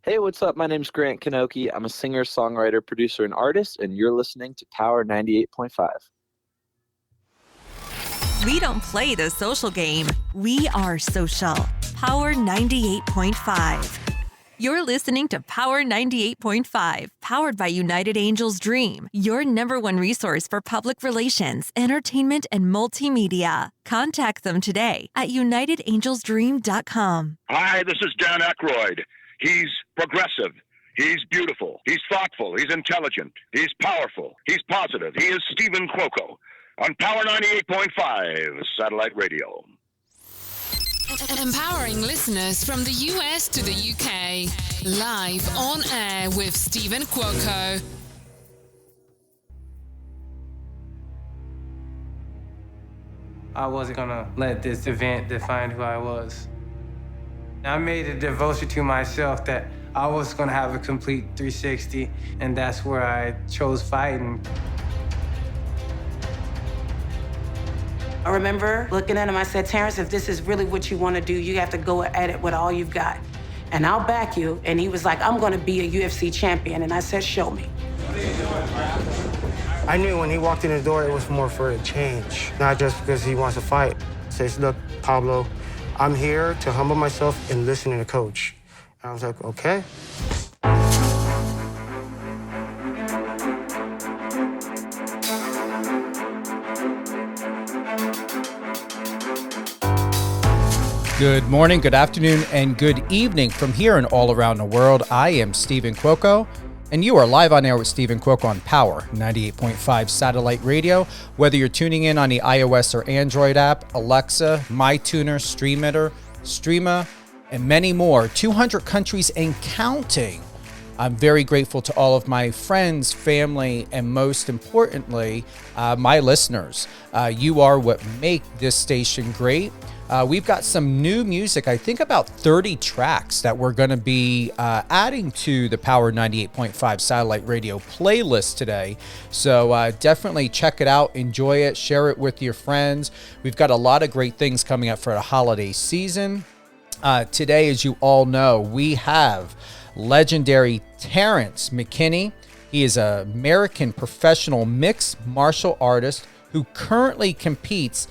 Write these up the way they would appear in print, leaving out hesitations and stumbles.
Hey, what's up? My name's Grant Kanoki. I'm a singer, songwriter, producer, and artist, and you're listening to Power 98.5. We don't play the social game. We are social. Power 98.5. You're listening to Power 98.5, powered by United Angels Dream, your number one resource for public relations, entertainment, and multimedia. Contact them today at unitedangelsdream.com. Hi, this is Dan Aykroyd. He's progressive. He's beautiful. He's thoughtful. He's intelligent. He's powerful. He's positive. He is Steven Cuoco on Power 98.5 Satellite Radio. Empowering listeners from the US to the UK. Live on air with Steven Cuoco. I wasn't gonna let this event define who I was. I made a devotion to myself that I was gonna have a complete 360, and that's where I chose fighting. I remember looking at him, I said, Terrance, if this is really what you want to do, you have to go at it with all you've got. And I'll back you. And he was like, I'm going to be a UFC champion. And I said, show me. I knew when he walked in the door, it was more for a change, not just because he wants to fight. He says, look, Pablo, I'm here to humble myself and listen to the coach. And I was like, okay. Good morning, good afternoon, and good evening from here and all around the world. I am Steven Cuoco, and you are live on air with Steven Cuoco on Power 98.5 Satellite Radio. Whether you're tuning in on the iOS or Android app, Alexa, MyTuner, Streama, and many more, 200 countries and counting. I'm very grateful to all of my friends, family, and most importantly, my listeners. You are what make this station great. We've got some new music, I think about 30 tracks that we're going to be adding to the Power 98.5 Satellite Radio playlist today. So definitely check it out, enjoy it, share it with your friends. We've got a lot of great things coming up for the holiday season. Today, as you all know, we have legendary Terrance McKinney. He is an American professional mixed martial artist who currently competes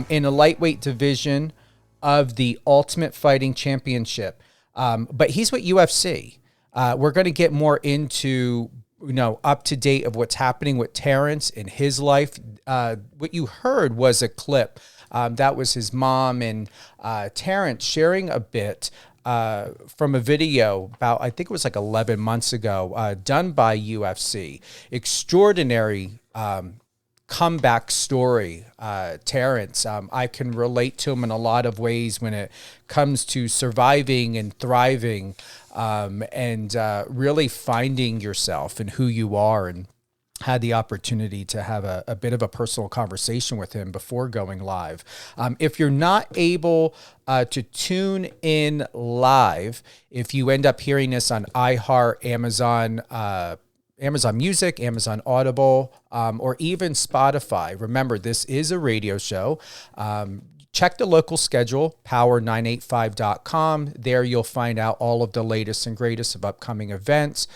in the lightweight division of the Ultimate Fighting Championship. But he's with UFC. We're going to get more into, up to date of what's happening with Terrance in his life. What you heard was a clip. That was his mom and Terrance sharing a bit from a video about, I think it was like 11 months ago, done by UFC. Extraordinary comeback story, Terrance. I can relate to him in a lot of ways when it comes to surviving and thriving, and really finding yourself and who you are, and had the opportunity to have a bit of a personal conversation with him before going live. If you're not able to tune in live, if you end up hearing this on iHeart, Amazon Music, Amazon Audible, or even Spotify. Remember, this is a radio show. Check the local schedule, power985.com. There you'll find out all of the latest and greatest of upcoming events,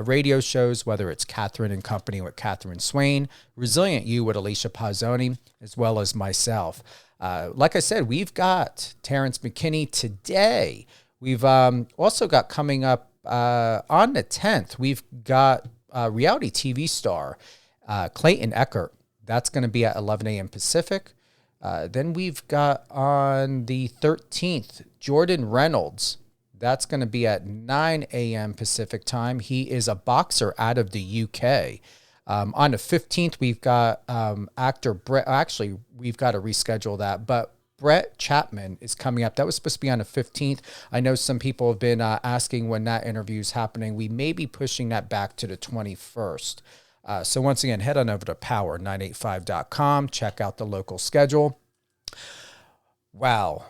radio shows, whether it's Catherine and Company with Catherine Swain, Resilient You with Alicia Pazzoni, as well as myself. Like I said, we've got Terrance McKinney today. We've also got coming up on the 10th, we've got reality TV star Clayton Eckert. That's going to be at 11 a.m. Pacific. Then we've got on the 13th, Jordan Reynolds. That's going to be at 9 a.m. Pacific time. He is a boxer out of the UK. On the 15th, we've got actor Brett. Actually, we've got to reschedule that, but Brett Chapman is coming up. That was supposed to be on the 15th. I know some people have been asking when that interview is happening. We may be pushing that back to the 21st. So once again, head on over to power985.com. Check out the local schedule. Wow.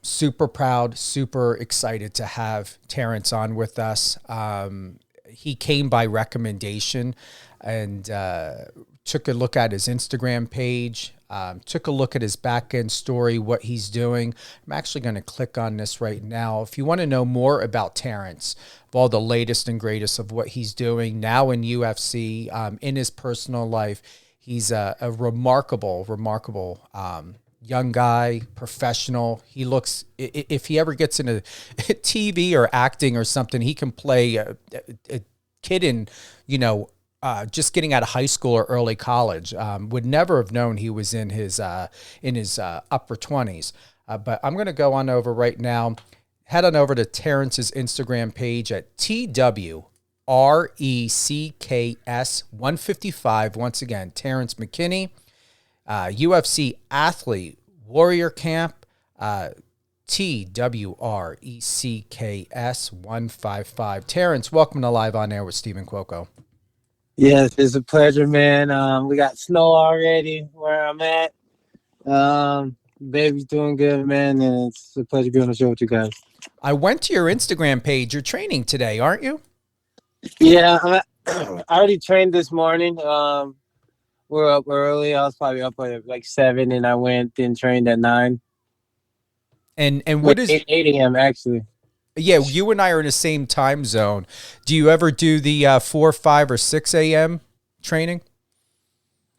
Super proud, super excited to have Terrance on with us. He came by recommendation and took a look at his Instagram page. Took a look at his back end story, what he's doing. I'm actually going to click on this right now. If you want to know more about Terrance, of all the latest and greatest of what he's doing now in UFC, in his personal life, he's a remarkable young guy, professional. He looks, if he ever gets into TV or acting or something, he can play a kid in, just getting out of high school or early college. Would never have known he was in his upper 20s. But I'm going to go on over right now. Head on over to Terrance's Instagram page at TWRECKS155. Once again, Terrance McKinney, UFC athlete, Warrior Camp, TWRECKS155. Terrance, welcome to Live on Air with Steven Cuoco. Yes, it's a pleasure, man. We got snow already where I'm at. Baby's doing good, man, and it's a pleasure being on the show with you guys. I went to your Instagram page. You're training today, aren't you? Yeah, I already trained this morning. We're up early. I was probably up at like 7, and I went and trained at 9. And what is 8 a.m. actually? Yeah, you and I are in the same time zone. Do you ever do the 4, 5, or 6 a.m. training?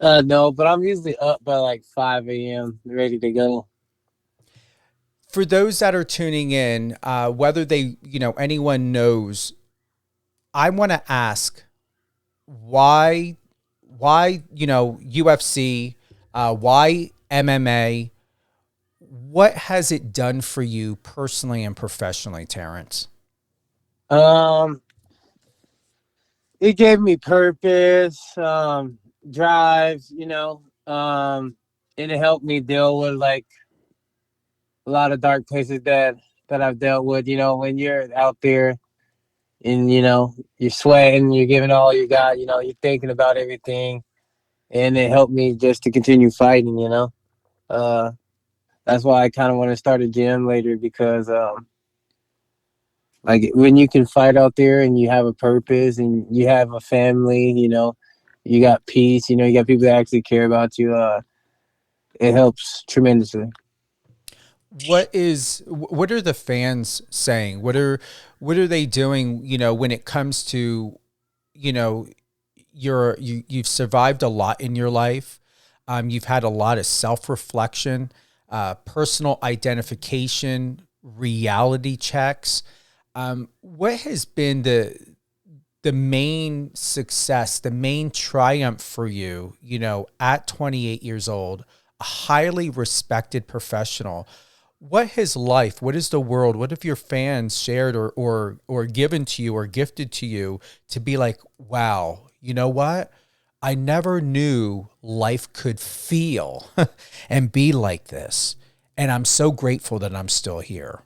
No, but I'm usually up by like 5 a.m. ready to go. For those that are tuning in, whether they, anyone knows, I want to ask why, UFC, why MMA, what has it done for you personally and professionally, Terrance? It gave me purpose, drive, and it helped me deal with like a lot of dark places that I've dealt with. When you're out there and you're sweating, you're giving all you got, you're thinking about everything, and it helped me just to continue fighting. That's why I kind of want to start a gym later, because like when you can fight out there and you have a purpose and you have a family, you got peace, you got people that actually care about you, it helps tremendously. What are the fans saying? What are they doing, when it comes to, you've survived a lot in your life. You've had a lot of self-reflection, personal identification, reality checks. What has been the main success, the main triumph for you, at 28 years old, a highly respected professional? What has life, what is the world, what have your fans shared or given to you or gifted to you to be like, wow, you know what? I never knew life could feel and be like this. And I'm so grateful that I'm still here.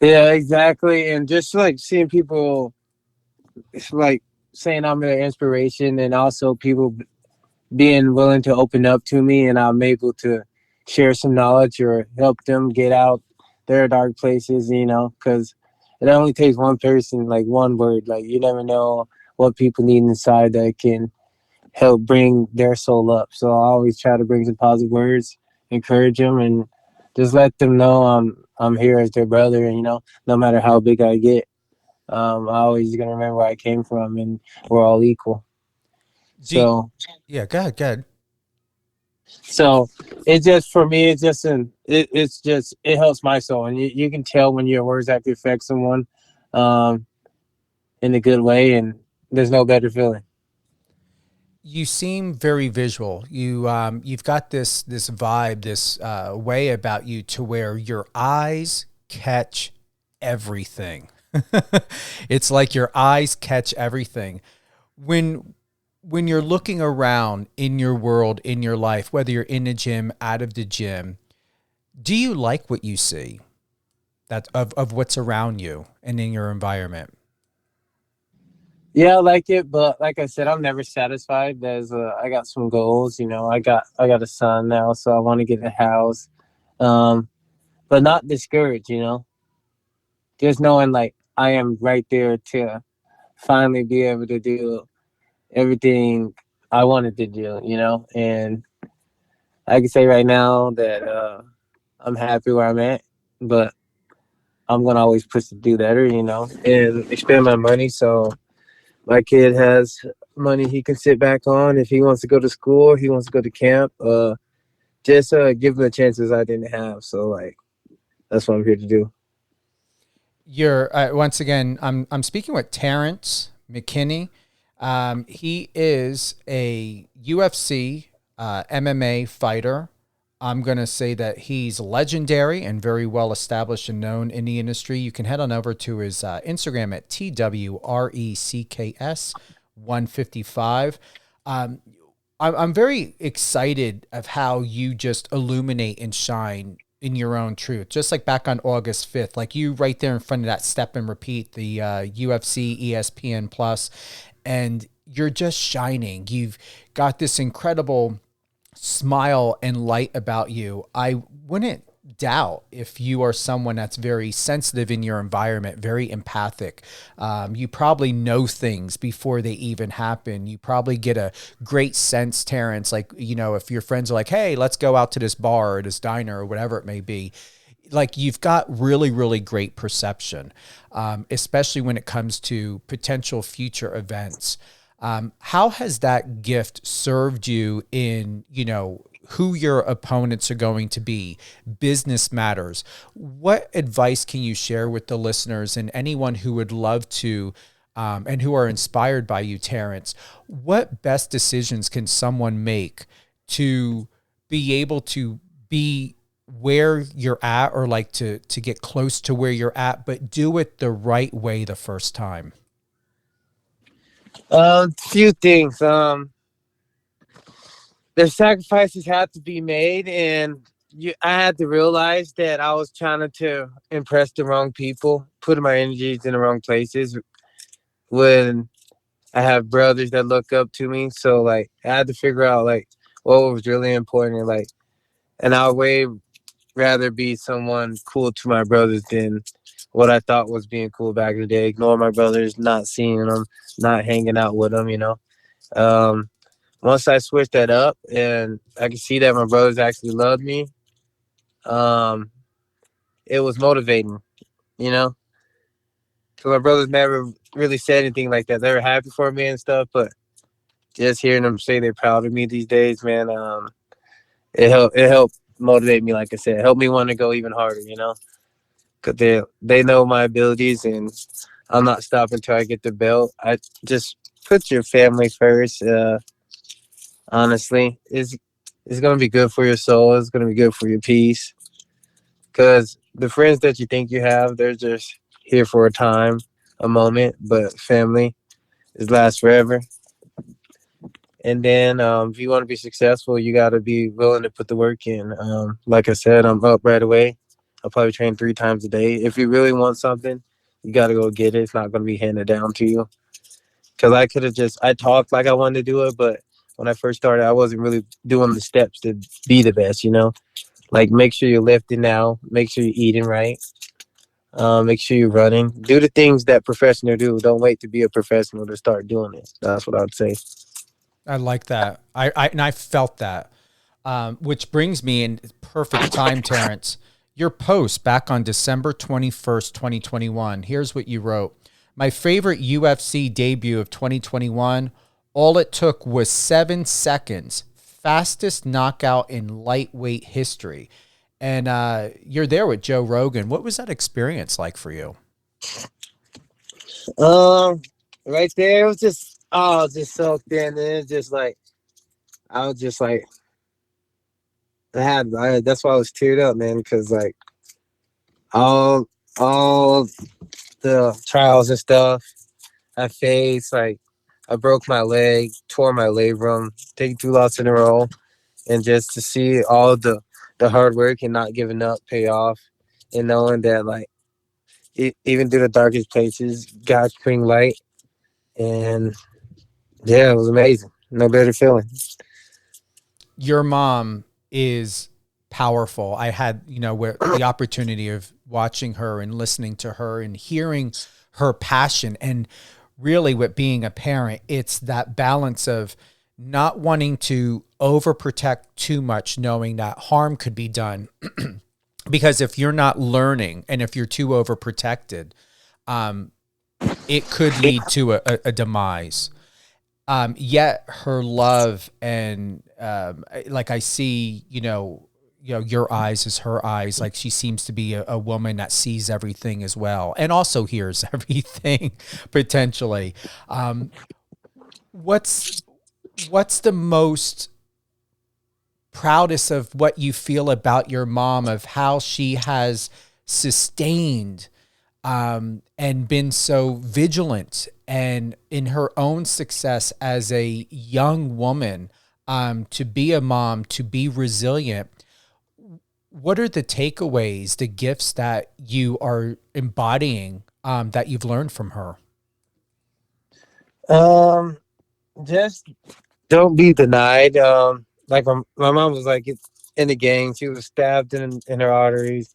Yeah, exactly. And just like seeing people, it's like saying I'm their inspiration, and also people being willing to open up to me, and I'm able to share some knowledge or help them get out their dark places, because it only takes one person, like one word. Like you never know what people need inside that can help bring their soul up. So I always try to bring some positive words, encourage them, and just let them know I'm here as their brother. And no matter how big I get, I'm always gonna remember where I came from, and we're all equal. Go ahead. So it just, for me, it helps my soul, and you can tell when your words actually affect someone in a good way, and there's no better feeling. You seem very visual. You've got this vibe, this way about you to where your eyes catch everything. It's like your eyes catch everything. When you're looking around in your world, in your life, whether you're in the gym, out of the gym, do you like what you see of what's around you and in your environment? Yeah, I like it, but like I said, I'm never satisfied. I got some goals, I got a son now, so I want to get a house, but not discouraged, just knowing like I am right there to finally be able to do everything I wanted to do, and I can say right now that I'm happy where I'm at, but I'm gonna always push to do better, and expand my money. So my kid has money he can sit back on if he wants to go to school, he wants to go to camp. Just give him the chances I didn't have. So like that's what I'm here to do. You're once again. I'm speaking with Terrance McKinney. He is a UFC MMA fighter. I'm going to say that he's legendary and very well established and known in the industry. You can head on over to his Instagram at TWRECKS155. I'm very excited of how you just illuminate and shine in your own truth. Just like back on August 5th, like you right there in front of that step and repeat, the UFC ESPN Plus, and you're just shining. You've got this incredible smile and light about you. I wouldn't doubt if you are someone that's very sensitive in your environment, very empathic. You probably know things before they even happen. You probably get a great sense, Terrance, like, if your friends are like, hey, let's go out to this bar or this diner or whatever it may be. Like you've got really, really great perception, especially when it comes to potential future events. How has that gift served you in, who your opponents are going to be, business matters? What advice can you share with the listeners and anyone who would love to, and who are inspired by you, Terrance? What best decisions can someone make to be able to be where you're at, or like to get close to where you're at, but do it the right way the first time? Few things. Their sacrifices had to be made, and I had to realize that I was trying to impress the wrong people, putting my energies in the wrong places when I have brothers that look up to me. So like I had to figure out like what was really important, and I would way rather be someone cool to my brothers than what I thought was being cool back in the day. Ignore my brothers, not seeing them, not hanging out with them, Once I switched that up and I could see that my brothers actually loved me, it was motivating, Because my brothers never really said anything like that. They were happy for me and stuff, but just hearing them say they're proud of me these days, man, it helped motivate me. Like I said, it helped me want to go even harder, because they know my abilities, and I'm not stopping until I get the belt. I just put your family first. Honestly, it's gonna be good for your soul. It's gonna be good for your peace, because the friends that you think you have, they're just here for a time, a moment. But family is lasts forever. And then if you want to be successful, you got to be willing to put the work in. Like I said, I'm up right away. I'll probably train 3 times a day. If you really want something, you got to go get it. It's not going to be handed down to you. Because I talked like I wanted to do it, but when I first started, I wasn't really doing the steps to be the best, Like make sure you're lifting now, make sure you're eating right, make sure you're running. Do the things that professionals do. Don't wait to be a professional to start doing it. That's what I would say. I like that. I felt that, which brings me in perfect time, Terrance. Your post back on December 21st, 2021. Here's what you wrote. My favorite UFC debut of 2021. All it took was 7 seconds. Fastest knockout in lightweight history. And you're there with Joe Rogan. What was that experience like for you? Right there, it was just just soaked in, and it's just like I was just like that's why I was teared up, man, because like all the trials and stuff I faced, like I broke my leg, tore my labrum, taking 2 losses in a row, and just to see all the hard work and not giving up pay off, and knowing that like even through the darkest places, God's bring light. And yeah, it was amazing. No better feeling. Your mom is powerful. I had, where the opportunity of watching her and listening to her and hearing her passion. And really with being a parent, it's that balance of not wanting to overprotect too much, knowing that harm could be done. Because if you're not learning and if you're too overprotected, it could lead to a demise. Yet her love and like I see, your eyes as her eyes. Like she seems to be a woman that sees everything as well and also hears everything potentially. What's the most proudest of what you feel about your mom, of how she has sustained and been so vigilant and in her own success as a young woman, to be a mom, to be resilient? What are the takeaways, the gifts that you are embodying that you've learned from her? Just don't be denied. Like my mom was like in the gang. She was stabbed in her arteries,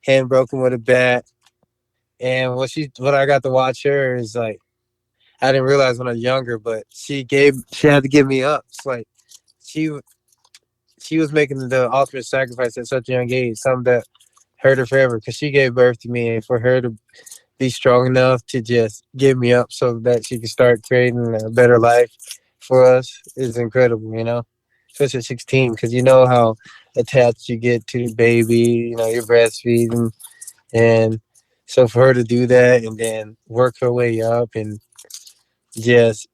hand broken with a bat. And what I got to watch her is like, I didn't realize when I was younger, but she had to give me up. It's like she was making the ultimate sacrifice at such a young age, something that hurt her forever, because she gave birth to me, and for her to be strong enough to just give me up so that she could start creating a better life for us is incredible, especially at 16, because you know how attached you get to the baby, you're breastfeeding. And so for her to do that and then work her way up and just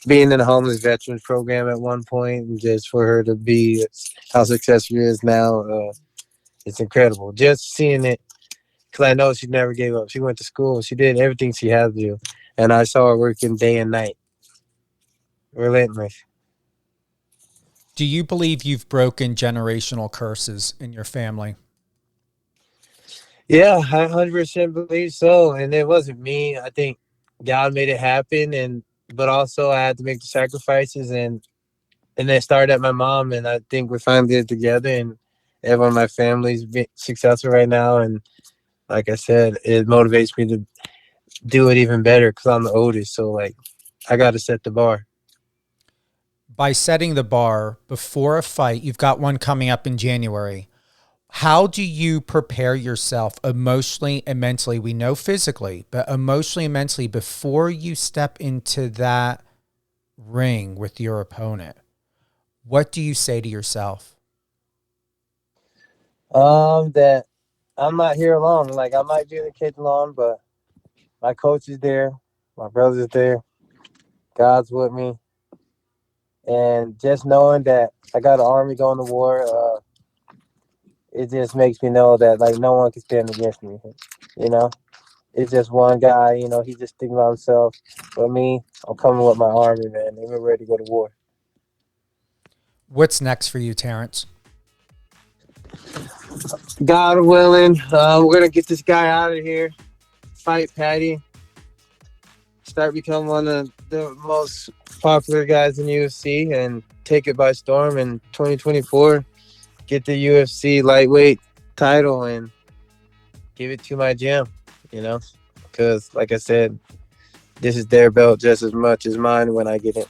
being in a homeless veterans program at one point, and just for her to be how successful she is now, it's incredible. Just seeing it, because I know she never gave up. She went to school. She did everything she had to do. And I saw her working day and night. Relentless. Do you believe you've broken generational curses in your family? Yeah, I 100% believe so. And it wasn't me. I think God made it happen. But also I had to make the sacrifices, and then started at my mom. And I think we finally did it together, and everyone in my family's been successful right now. And like I said, it motivates me to do it even better because I'm the oldest. So like, I got to set the bar. By setting the bar before a fight, you've got one coming up in January. How do you prepare yourself emotionally and mentally? We know physically, but emotionally and mentally before you step into that ring with your opponent. What do you say to yourself? That I'm not here alone. Like, I might be in the cage alone, but my coach is there, my brother's there, God's with me. And just knowing that I got an army going to war, it just makes me know that like no one can stand against me. It's just one guy. He's just thinking about himself. But me, I'm coming with my army, man, and we're ready to go to war. What's next for you, Terrance? God willing, we're gonna get this guy out of here, fight Patty, start becoming one of the most popular guys in UFC, and take it by storm in 2024. Get the UFC lightweight title and give it to my gym, because like I said, this is their belt just as much as mine when I get it.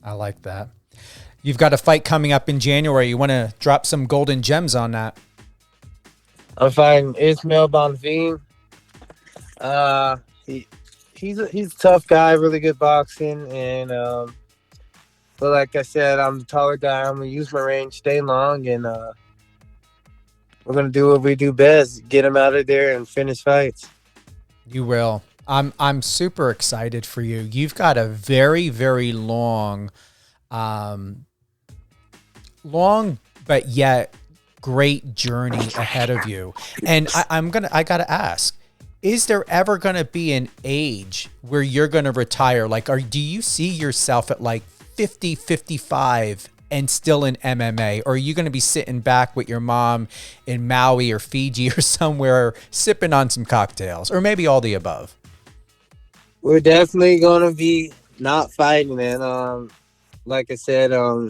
I like that. You've got a fight coming up in January. You want to drop some golden gems on that? I'm fighting Ismail Bonfim. He's a tough guy, really good boxing, and but like I said, I'm the taller guy. I'm gonna use my range, stay long, and we're gonna do what we do best: get him out of there and finish fights. You will. I'm super excited for you. You've got a very, very long but yet great journey ahead of you. And I gotta ask, is there ever gonna be an age where you're gonna retire? Like, do you see yourself at like 50, 55 and still in MMA? Or are you gonna be sitting back with your mom in Maui or Fiji or somewhere sipping on some cocktails? Or maybe all the above? We're definitely gonna be not fighting, man. Like I said, I'm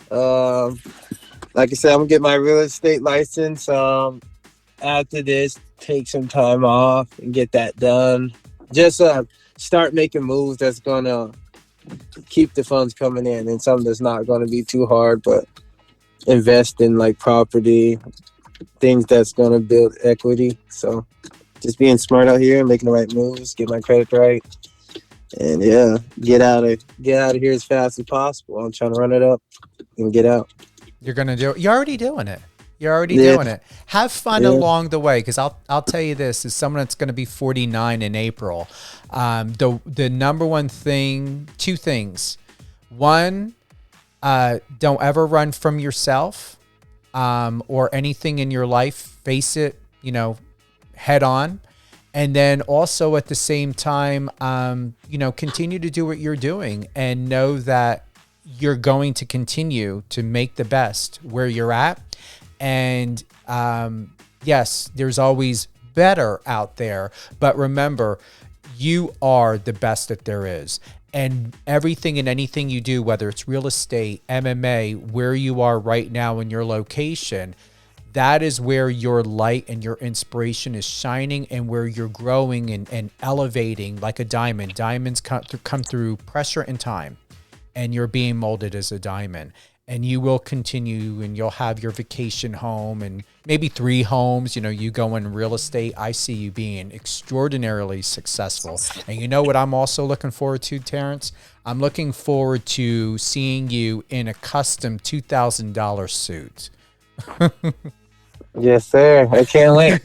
gonna get my real estate license. After this, take some time off and get that done. Just start making moves that's gonna keep the funds coming in, and something that's not going to be too hard, but invest in like property, things that's going to build equity. So just being smart out here, making the right moves, get my credit right, and yeah, get out of here as fast as possible. I'm trying to run it up and get out. You're going to do it. You're already doing it. You're already Yeah. doing it. Have fun Yeah. along the way, because I'll tell you this, as someone that's going to be 49 in April, the number one thing, two things. One, don't ever run from yourself or anything in your life. Face it, head on. And then also at the same time, continue to do what you're doing and know that you're going to continue to make the best where you're at. And yes, there's always better out there, but remember, you are the best that there is. And everything and anything you do, whether it's real estate, MMA, where you are right now in your location, that is where your light and your inspiration is shining, and where you're growing and elevating like a diamond. Diamonds come through pressure and time, and you're being molded as a diamond. And you will continue, and you'll have your vacation home and maybe 3 homes. You go in real estate. I see you being extraordinarily successful. And you know what I'm also looking forward to, Terrance? I'm looking forward to seeing you in a custom $2,000 suit. Yes, sir. I can't wait.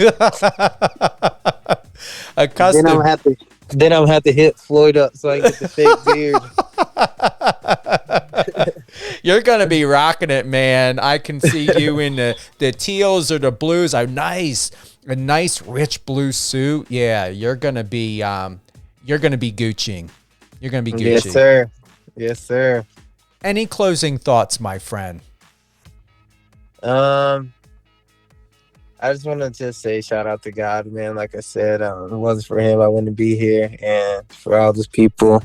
A custom. Then I'm gonna have to hit Floyd up so I can get the fake beard. You're going to be rocking it, man. I can see you in the teals or the blues. A nice rich blue suit. Yeah, you're going to be Gucciing. You're going to be Gucci. Yes, sir. Yes, sir. Any closing thoughts, my friend? I just want to just say shout out to God, man. Like I said, if it wasn't for him, I wouldn't be here. And for all those people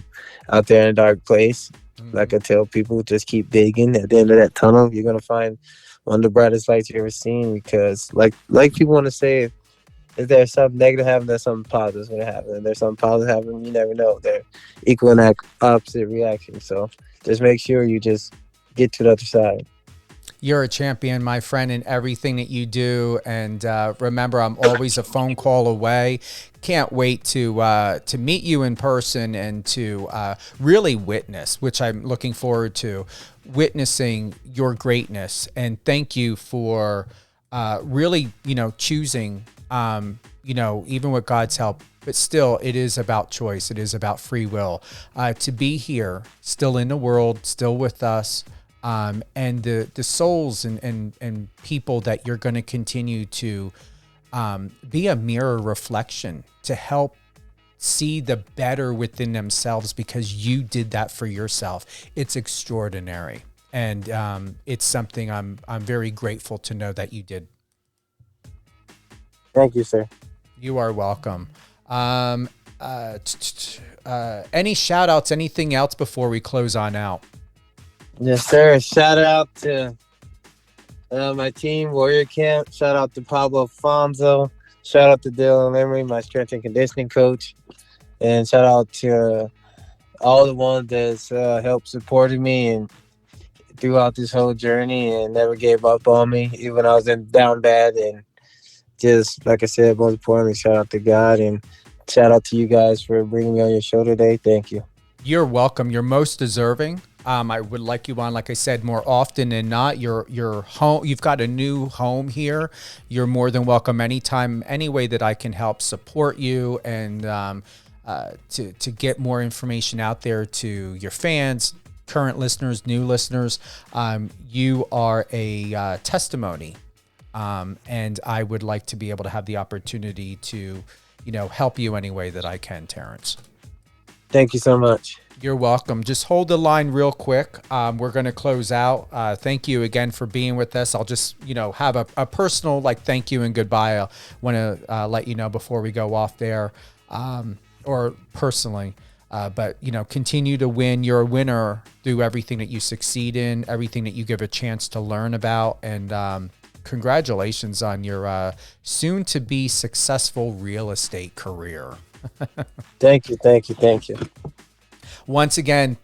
out there in a dark place, like I tell people, just keep digging. At the end of that tunnel, you're going to find one of the brightest lights you've ever seen. Because like people want to say, if there's something negative happening, there's something positive going to happen. If there's something positive happening, you never know. They're equal and opposite reaction. So just make sure you just get to the other side. You're a champion, my friend, in everything that you do. And remember, I'm always a phone call away. Can't wait to meet you in person and to really witness, which I'm looking forward to, witnessing your greatness. And thank you for really, choosing, even with God's help. But still, it is about choice. It is about free will to be here, still in the world, still with us. And the souls and people that you're going to continue to be a mirror reflection to help see the better within themselves, because you did that for yourself. It's extraordinary. And it's something I'm very grateful to know that you did. Thank you, sir. You are welcome. Any shout outs, anything else before we close on out? Yes, sir. Shout out to my team, Warrior Camp. Shout out to Pablo Afonso. Shout out to Dylan Emery, my strength and conditioning coach. And shout out to all the ones that's helped supporting me and throughout this whole journey and never gave up on me, even when I was down bad. And just, like I said, most importantly, shout out to God, and shout out to you guys for bringing me on your show today. Thank you. You're welcome. You're most deserving. I would like you on, like I said, more often than not. You're home. You've got a new home here. You're more than welcome anytime, any way that I can help support you and to get more information out there to your fans, current listeners, new listeners. You are a testimony, and I would like to be able to have the opportunity to, help you any way that I can, Terrance. Thank you so much. You're welcome. Just hold the line real quick. We're going to close out. Thank you again for being with us. I'll just, have a personal thank you and goodbye. I want to let you know before we go off there, or personally. But continue to win. You're a winner through everything that you succeed in, everything that you give a chance to learn about, and congratulations on your soon-to-be successful real estate career. Thank you. Once again,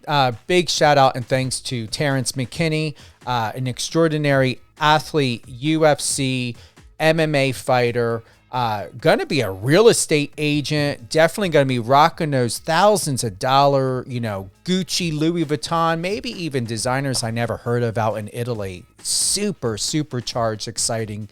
big shout out and thanks to Terrance McKinney, an extraordinary athlete, UFC, MMA fighter, going to be a real estate agent, definitely going to be rocking those thousands of dollars, Gucci, Louis Vuitton, maybe even designers I never heard of out in Italy. Super, supercharged, exciting,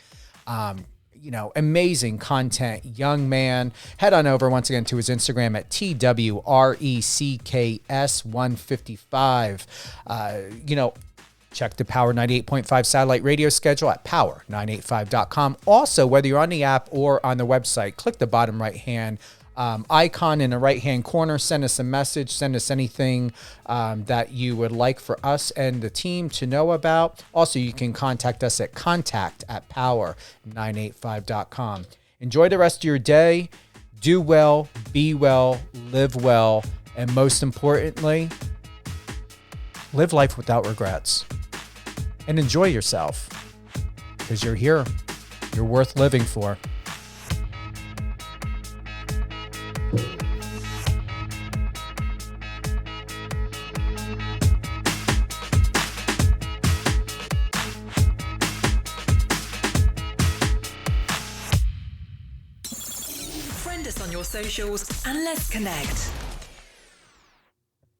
amazing content, young man. Head on over once again to his Instagram at TWRECKS155. Check the Power 98.5 satellite radio schedule at power985.com. Also, whether you're on the app or on the website, click the bottom right-hand icon in the right-hand corner. Send us a message. Send us anything that you would like for us and the team to know about. Also, you can contact us at contact@power985.com. Enjoy the rest of your day. Do well, be well, live well, and most importantly, live life without regrets. And enjoy yourself, because you're here. You're worth living for. Friend us on your socials and let's connect.